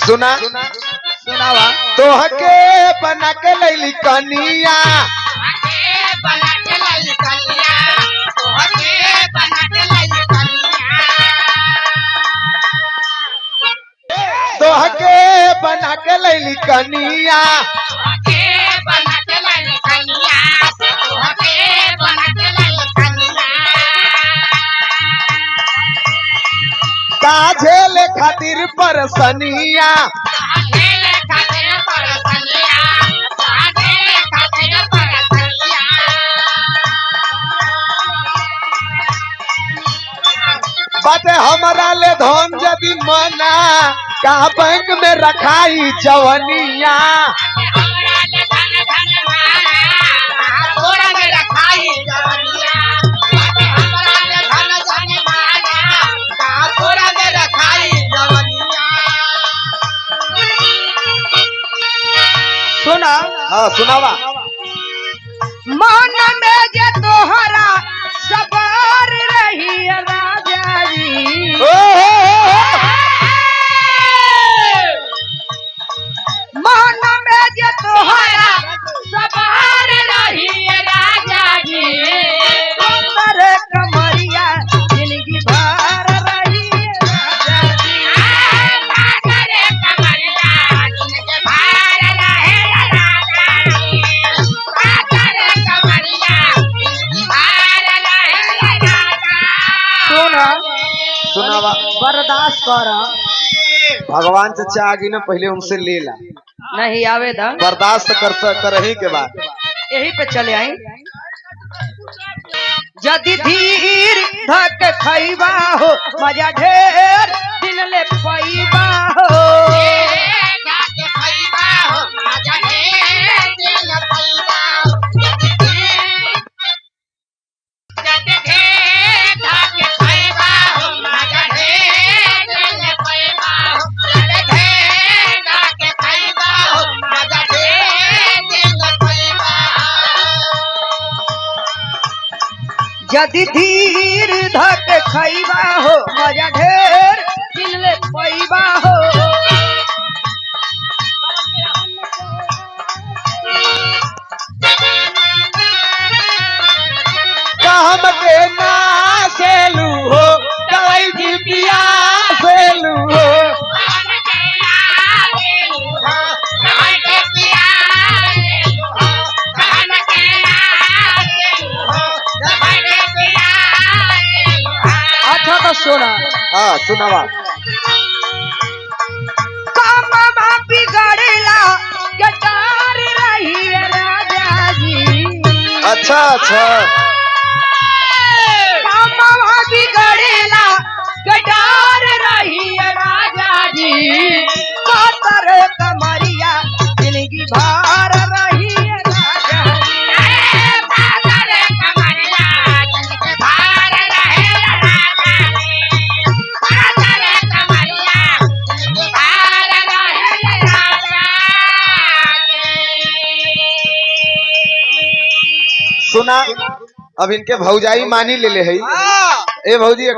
सुना सुनावा तोहके बना के लैली कनिया तोहके बना के लैली कनिया काझेल खातिर परसनिया बाटे हमारा ले धन जदी मना का बैंक में रखाई जवनिया सुना हाँ सुनावा मन में जे तोहरा सवार रही राजा जी मन में जे तोहरा सवार रही राजा जी तेरे कमरिया जिंदगी भर रही राजा जी तेरे कमरिया जिंदगी भर रहे राजा जी तेरे कमरिया जिंदगी भर रहे राजा। सुना सुनावा बर्दाश्त कर भगवान चचा आगे न पहले उनसे ले ला नहीं आवेदन बर्दाश्त कर ही के बाद यही पे चले आई जदि धीर धक खैबा हो मजा ढेर दिन ले पैबा हो यदि धीर धक खैबा हो मजा ढेर दिन ले पैबा हो कहम के ना सेलू हो कई की पिया सेलू हो अच्छा तो सुना हाँ सुनावा कामा बिगड़ला गटार रही राजा जी अच्छा अच्छा कामा बिगड़ला गटार रही राजा जी कातर कमरिया जिंदगी भर रही राजा जी कातर कमरिया जिंदगी भर रहे राजा जी कातर कमरिया जिंदगी भर रहे राजा जी। सुना अब इनके भौजाई मानी ले ले है ए भौजी एक